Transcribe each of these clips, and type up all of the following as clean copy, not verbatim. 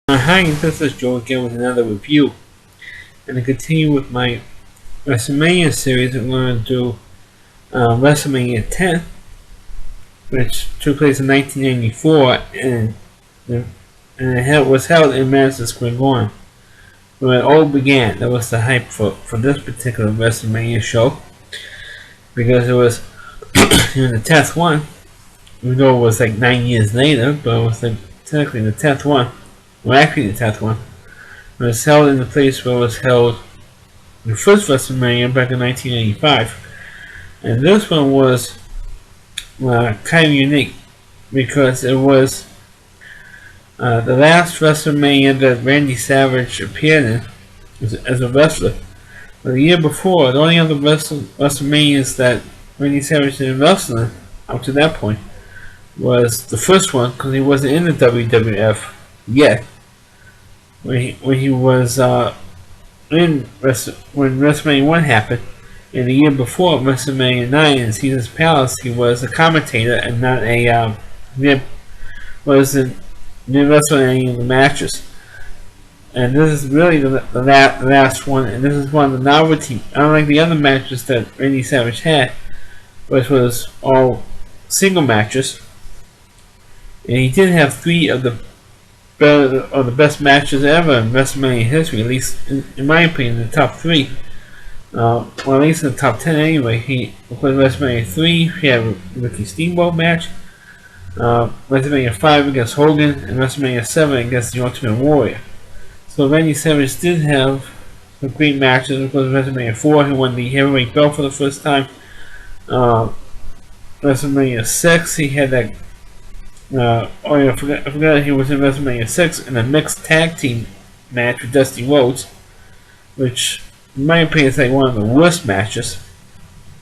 Hi, this is Joe again with another review. And to continue with my Wrestlemania series, I'm going to do Wrestlemania 10, which took place in 1994, and it was held in Madison Square Garden, where it all began. That was the hype for this particular Wrestlemania show, because it was the 10th one, even though it was like 9 years later, but it was like technically the 10th one. Well, actually the 10th one. It was held in the place where it was held the first WrestleMania back in 1985. And this one was kind of unique because it was the last WrestleMania that Randy Savage appeared in as a wrestler. But the year before, the only other WrestleManias that Randy Savage didn't wrestle in up to that point was the first one, because he wasn't in the WWF yet. When he was when WrestleMania 1 happened, and the year before WrestleMania 9 in Caesar's Palace, he was a commentator and not didn't wrestle in any of the matches. And this is really the last one, and this is one of the novelty, unlike the other matches that Randy Savage had, which was all single matches. And he did have 3 of the best matches ever in WrestleMania history, at least in my opinion, the top 3. Well, at least in the top 10 anyway. He played WrestleMania 3, he had a Ricky Steamboat match, WrestleMania 5 against Hogan, and WrestleMania 7 against the Ultimate Warrior. So Randy Savage did have some great matches. Of course, WrestleMania 4, he won the heavyweight belt for the first time. WrestleMania 6, he had that. I forgot he was in WrestleMania 6 in a mixed tag team match with Dusty Rhodes, which, in my opinion, is like one of the worst matches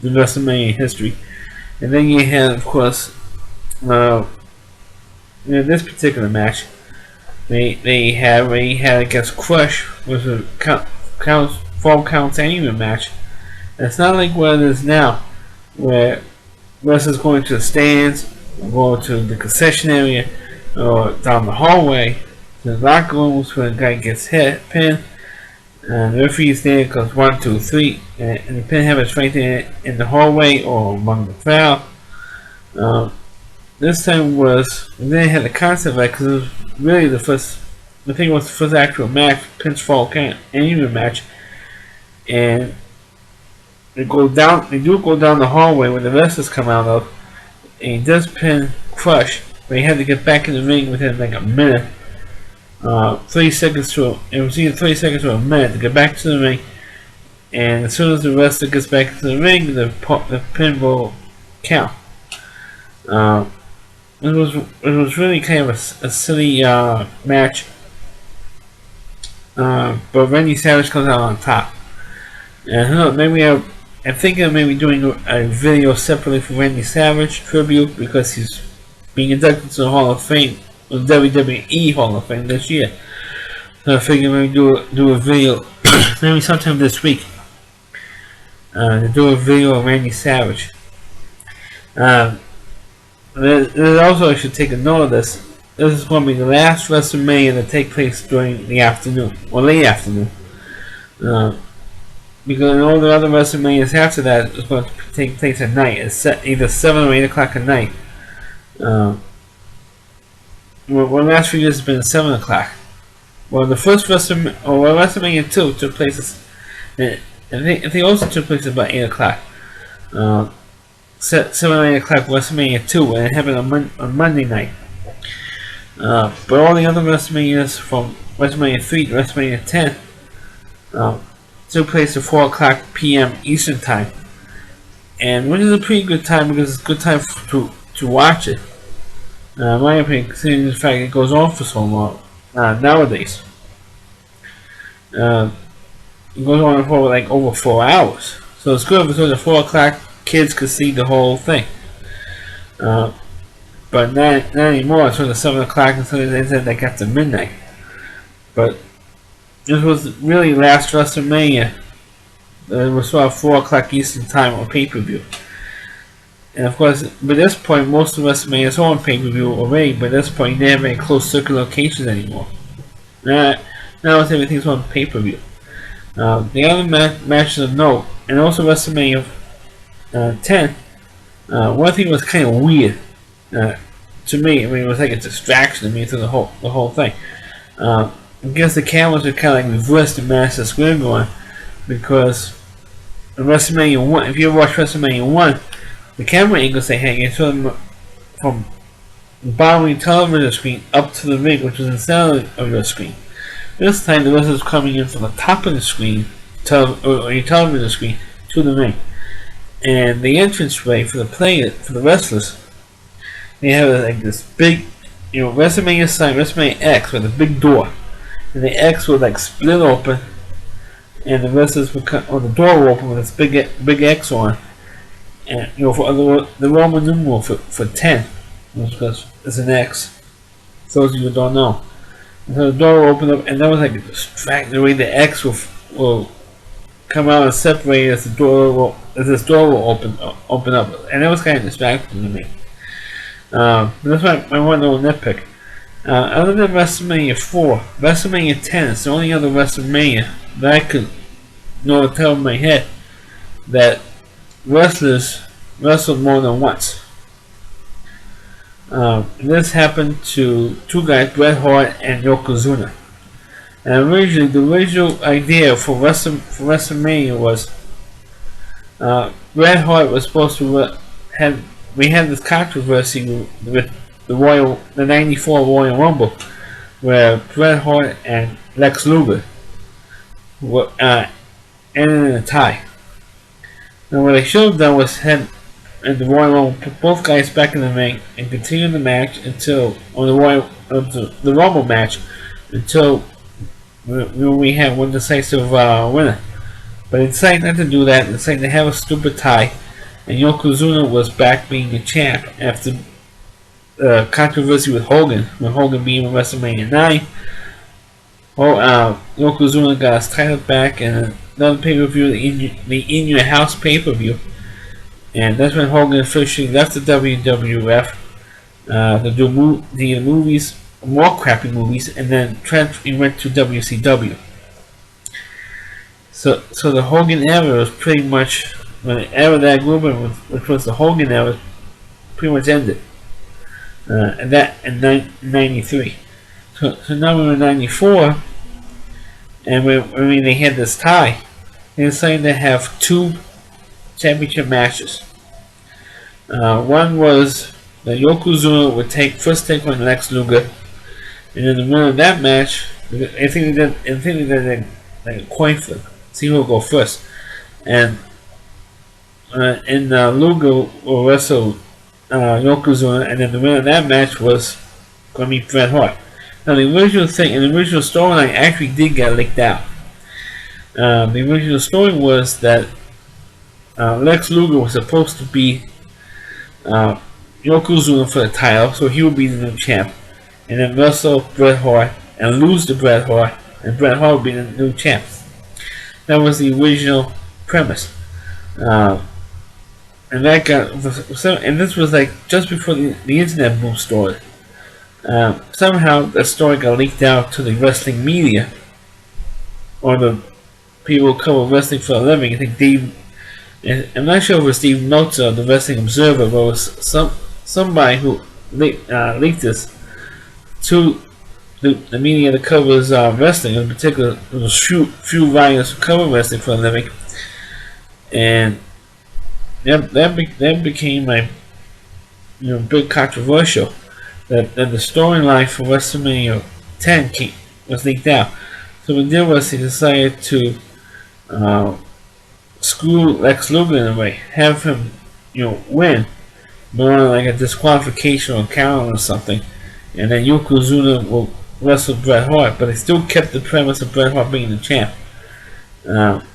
in WrestleMania history. And then you had, of course, in this particular match, they had against Crush, which was a 12 counts anyway match. And it's not like what it is now, where wrestlers going to the stands, go to the concession area, or down the hallway to the locker rooms where the guy gets pinned, and the referee's there because 1, 2, 3, and the pin happens right there in the hallway or among the crowd. This time they had the concept right, because it was really the first actual match, pinfall count anyway match, and they do go down the hallway where the wrestlers come out of. And he does pin Crush, but he had to get back in the ring within like a minute. 3 seconds to it was either 3 seconds or a minute to get back to the ring. And as soon as the wrestler gets back into the ring, the pin will count. It was really kind of a silly match. But Randy Savage comes out on top. And who knows, maybe I'm thinking of maybe doing a video separately for Randy Savage tribute, because he's being inducted to the Hall of Fame, the WWE Hall of Fame this year. So I figured maybe do a video maybe sometime this week to do a video of Randy Savage. Also, I should take a note of this. This is going to be the last WrestleMania to take place during the afternoon or late afternoon. Because all the other WrestleManias after that is going to take place at night. It's either 7 or 8 o'clock at night. Well, the last few years has been 7 o'clock. Well, the first WrestleMania 2 took place, and they also took place at about 8 o'clock. 7 or 8 o'clock WrestleMania 2, and it happened on Monday night. But all the other WrestleManias from WrestleMania 3 to WrestleMania 10 took place at 4 o'clock p.m. Eastern Time, and which is a pretty good time, because it's a good time to watch it. In my opinion, considering the fact it goes on for so long nowadays. It goes on for like over 4 hours, so it's good because at 4 o'clock kids could see the whole thing. But not anymore. It's sort of 7 o'clock until it ends at like after midnight. But this was really last WrestleMania. It was sort of 4 o'clock Eastern Time on pay-per-view. And of course, by this point, most of WrestleMania is on pay-per-view already. By this point, they didn't have any closed circuit locations anymore. Now, now it's everything's on pay-per-view. The other matches of note, and also WrestleMania 10, one thing was kind of weird to me. I mean, it was like a distraction to me through the whole thing. I guess the cameras were kind of like reversed in Madison Square Garden because in WrestleMania 1, if you ever watch WrestleMania 1, the camera angles they had, you saw them from the bottom of your television screen up to the ring, which was inside of your screen. This time the wrestlers coming in from the top of the screen, or your television screen, to the ring. And the entranceway for the wrestlers, they have like this big, WrestleMania sign, WrestleMania X with a big door. And the X would like split open, and the wrestlers would come, or the door would open with this big X on. And, for the Roman numeral for 10, because it's an X. For those of you who don't know. And so the door will open up, and that was like a distract the way the X will come out and separate as this door will open up, and that was kind of distracting to me. But that's my one little nitpick. Other than WrestleMania 4, WrestleMania 10 is the only other WrestleMania that I could know off the top of my head that wrestlers wrestled more than once. This happened to two guys, Bret Hart and Yokozuna. And originally, the original idea for WrestleMania was Bret Hart was supposed to we had this controversy with the '94 Royal Rumble, where Bret Hart and Lex Luger were ended in a tie. Now what they should have done was had in the Royal Rumble put both guys back in the ring and continue the match until the Rumble match until we have one decisive winner. But they decided not to do that. They decided to have a stupid tie, and Yokozuna was back being the champ after controversy with Hogan, when Hogan beat him in WrestleMania 9. Yokozuna got his title back, and another pay-per-view, the In Your House pay-per-view, and that's when Hogan officially left the WWF to do the movies, more crappy movies, and then he went to WCW. So the Hogan era was pretty much, when the era that I grew up in, which was the Hogan era, pretty much ended. And that in 93. So now we were in 94, and they had this tie. They decided to have two championship matches. One was that Yokozuna would first take on Lex Luger, and in the middle of that match, I think they did like a coin flip. See who will go first. And Luger will wrestle Yokozuna, and then the winner of that match was going to be Bret Hart. Now the original storyline actually did get leaked out. The original story was that Lex Luger was supposed to be Yokozuna for the title, so he would be the new champ, and then wrestle Bret Hart and lose to Bret Hart, and Bret Hart would be the new champ. That was the original premise. And this was like just before the internet boom started. Somehow that story got leaked out to the wrestling media, or the people who cover wrestling for a living. I think I'm not sure if it was Steve Meltzer of the Wrestling Observer, but it was somebody who leaked this to the media that covers wrestling. In particular, there was few writers who cover wrestling for a living, and that became a big controversial. That the storyline for WrestleMania 10 was leaked out. So what they did was they decided to screw Lex Luger in a way, have him win, but on like a disqualification or count or something, and then Yokozuna will wrestle Bret Hart, but they still kept the premise of Bret Hart being the champ.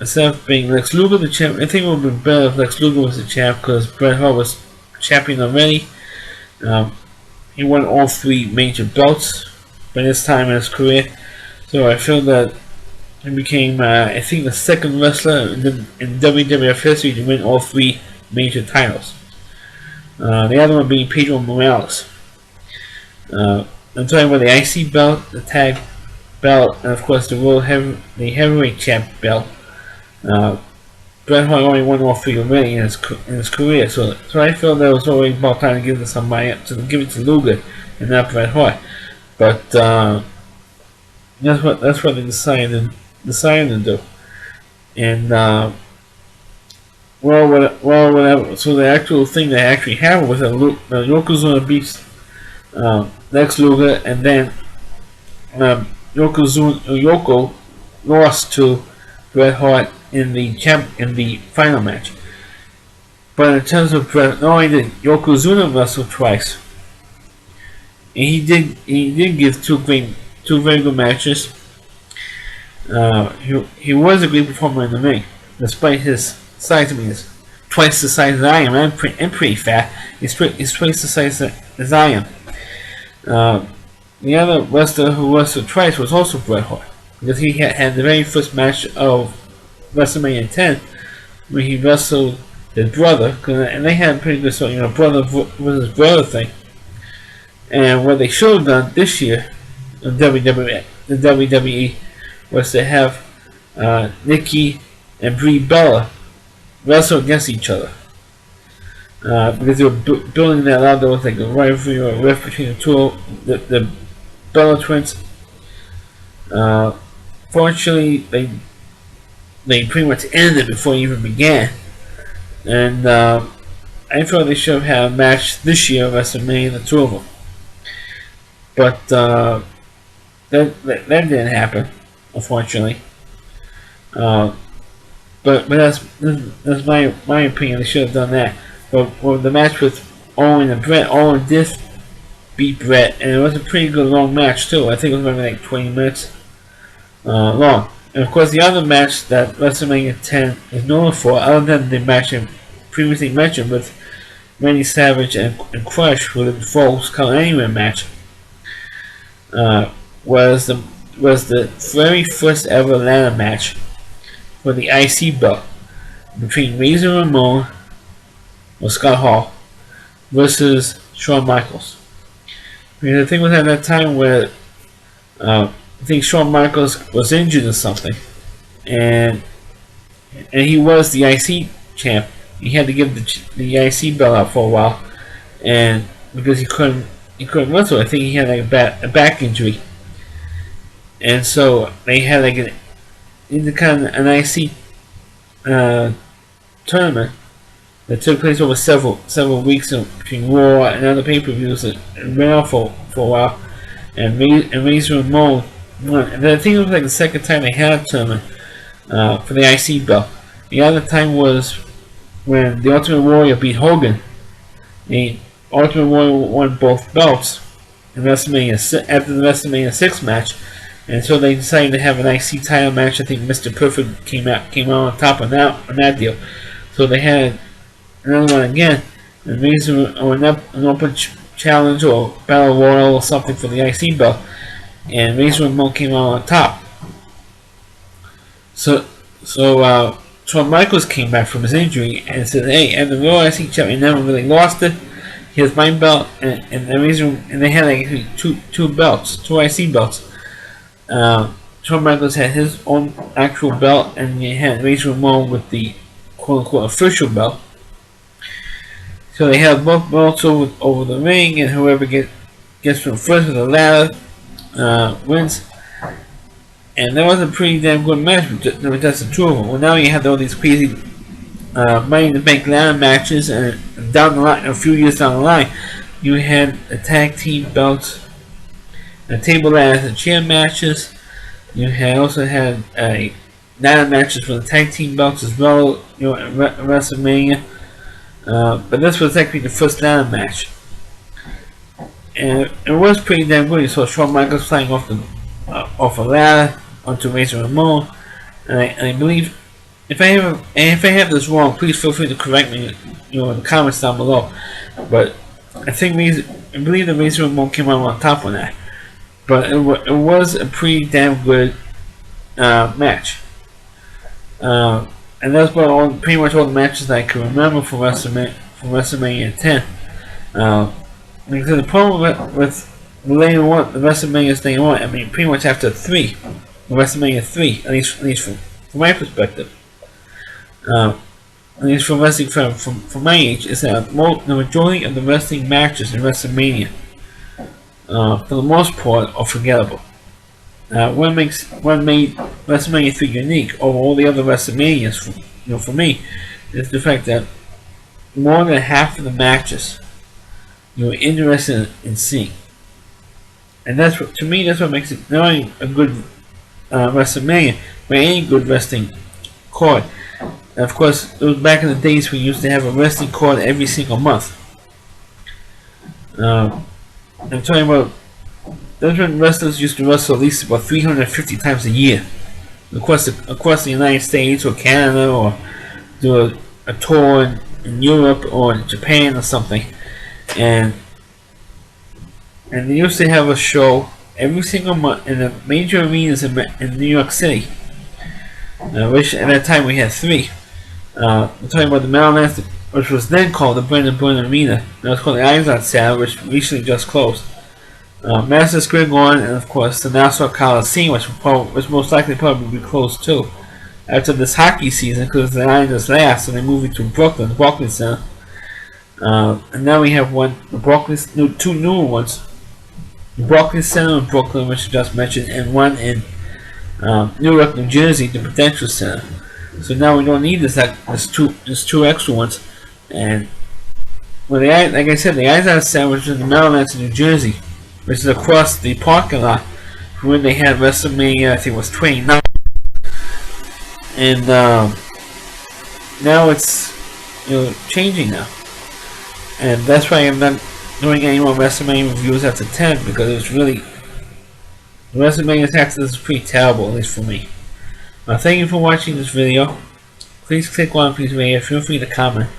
Instead of being Lex Luger the champ, I think it would have been better if Lex Luger was the champ, because Bret Hart was champion already. He won all three major belts by this time in his career, so I feel that he became, I think, the second wrestler in WWF history to win all three major titles. The other one being Pedro Morales. I'm talking about the IC belt, the tag belt, and of course the heavyweight champ belt. Uh, Bret Hart only won all three already in his career, so I feel that it was already about time to give it to somebody, to give it to Luger and not Bret Hart. But that's what they decided to do. And whatever. So the actual thing that actually happened was that Yokozuna beats Lex Luger, and then Yoko lost to Bret Hart in the final match. But in terms of Bret, not only did Yokozuna wrestle twice, and he did give two very good matches. He was a great performer in the ring, despite his size. I mean, he's twice the size as I am, and pretty fat. He's twice the size as I am. The other wrestler who wrestled twice was also Bret Hart, because he had the very first match of WrestleMania 10, where he wrestled his brother, and they had a pretty good story, brother versus brother thing. And what they should have done this year in WWE was to have Nikki and Brie Bella wrestle against each other. Because they were building that out, there was like a rivalry or a rift between the two, the Bella twins. Fortunately, they pretty much ended it before it even began. And I thought they should have had a match this year at WrestleMania, the two of them. But that didn't happen, unfortunately. But that's my opinion. They should have done that. But the match with Owen and Brett, Owen did beat Brett, and it was a pretty good long match too. I think it was maybe like 20 minutes long. And of course, the other match that WrestleMania 10 is known for, other than the match I previously mentioned with Randy Savage and Crush, with the Falls Count Anywhere match, was the very first ever ladder match for the IC belt between Razor Ramon or Scott Hall versus Shawn Michaels. Because the thing was, at that time where I think Shawn Michaels was injured or something, and he was the IC champ. He had to give the IC belt out for a while, and because he couldn't wrestle. I think he had like a back injury, and so they had like an IC tournament that took place over several weeks between Raw and other pay-per-views, and ran off for a while. And Razor Ramon won. And I think it was like the second time they had a tournament for the IC belt. The other time was when the Ultimate Warrior beat Hogan. The Ultimate Warrior won both belts in WrestleMania after the WrestleMania 6 match, and so they decided to have an IC title match. I think Mr. Perfect came out on top on that deal. So they had another one again, and an open challenge or battle royal or something for the IC belt, and Razor Ramon came out on top. So Shawn Michaels came back from his injury and said, "Hey, I'm the Raw IC champion. Never really lost it. Here's my belt," and they had like two belts, two IC belts. Shawn Michaels had his own actual belt, and you had Razor Ramon with the quote-unquote official belt. So they have both belts over the ring, and whoever gets from first with the ladder wins. And that was a pretty damn good match with just the two of them. Well, now you have all these crazy Money in the Bank ladder matches, and down the line, a few years down the line, you had the tag team belts, the table ladders and chair matches. You also had ladder matches for the tag team belts as well, at WrestleMania. But this was actually the first ladder match, and it was pretty damn good. You saw Shawn Michaels flying off a ladder onto Razor Ramon, and I believe, if I have this wrong, please feel free to correct me, in the comments down below. But I believe the Razor Ramon came out on top of that. But it was a pretty damn good match. And that's pretty much all the matches that I can remember from WrestleMania 10. Because the problem with later on, the WrestleManias later on, I mean, pretty much after 3, WrestleMania 3, at least from my perspective, at least from wrestling from my age, is that the majority of the wrestling matches in WrestleMania, for the most part, are forgettable. What made WrestleMania 3 unique over all the other WrestleManias, for me, is the fact that more than half of the matches you were interested in seeing, and that's what, to me, that's what makes it not only a good WrestleMania, but any good wrestling card. And of course, it was back in the days when we used to have a wrestling card every single month. I'm talking about those when wrestlers used to wrestle at least about 350 times a year across the United States or Canada, or do a tour in Europe or Japan or something, and they used to have a show every single month in the major arenas in New York City, which at that time we had 3. We're talking about the Meadowlands, which was then called the Brendan Byrne Arena. Now it's called the Ironside Center, which recently just closed. Madison Square Garden, and of course the Nassau Coliseum, which most likely probably be closed too after this hockey season, because the Islanders last, and they moved it to Brooklyn, the Barclays Center. And now we have two newer ones, the Barclays Center in Brooklyn, which I just mentioned, and one in Newark, New Jersey, the Prudential Center. So now we don't need there's two extra ones, and like I said, the Islanders Center, which is in the Meadowlands in New Jersey, which is across the parking lot when they had WrestleMania, I think it was 29. And now it's changing now, and that's why I'm not doing any more WrestleMania reviews after 10, because it's really, the WrestleMania taxes is pretty terrible, at least for me. Thank you for watching this video. Please click on, please rate, feel free to comment.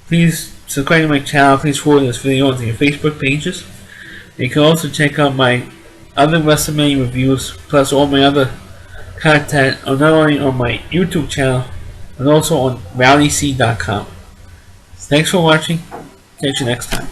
Please subscribe to my channel. Please forward this video onto your Facebook pages. You can also check out my other WrestleMania reviews, plus all my other content, not only on my YouTube channel, but also on rallyc.com. Thanks for watching. Catch you next time.